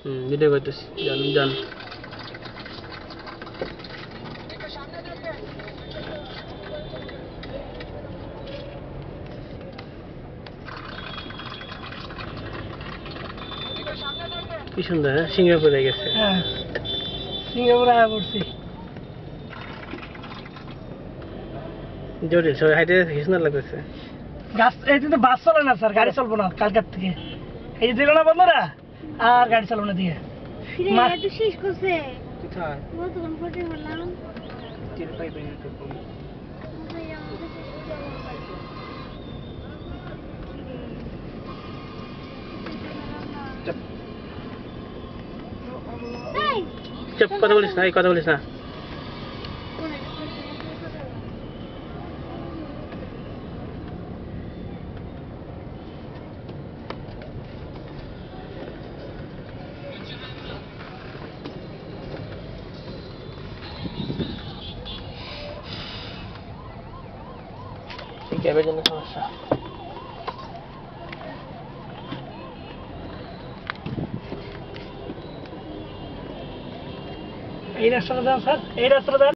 Video করতেছি, যান যান। কি সুন্দর, হ্যাঁ, সিঙ্গাপুরে গেছে। হ্যাঁ, সিঙ্গাপুরে আয়া পড়ছি। জটিল সবাই হাইটে কি সুন্দর লাগতেছে। গাছ এই তো বাস চলে না স্যার, গাড়ি চলবো না কালকার থেকে। এই যে দিল না বন্ধুরা, আর গাড়ি চালাবো না দিয়ে একটু শেষ করছে কোথায়? কতক্ষণ ফটো করলাম চুপ, কথা বলিস না, এই কথা বলিস না। ক্যাবের জন্য সমস্যা। এই রাস্তাটা দেন স্যার, এই রাস্তাটা দেন।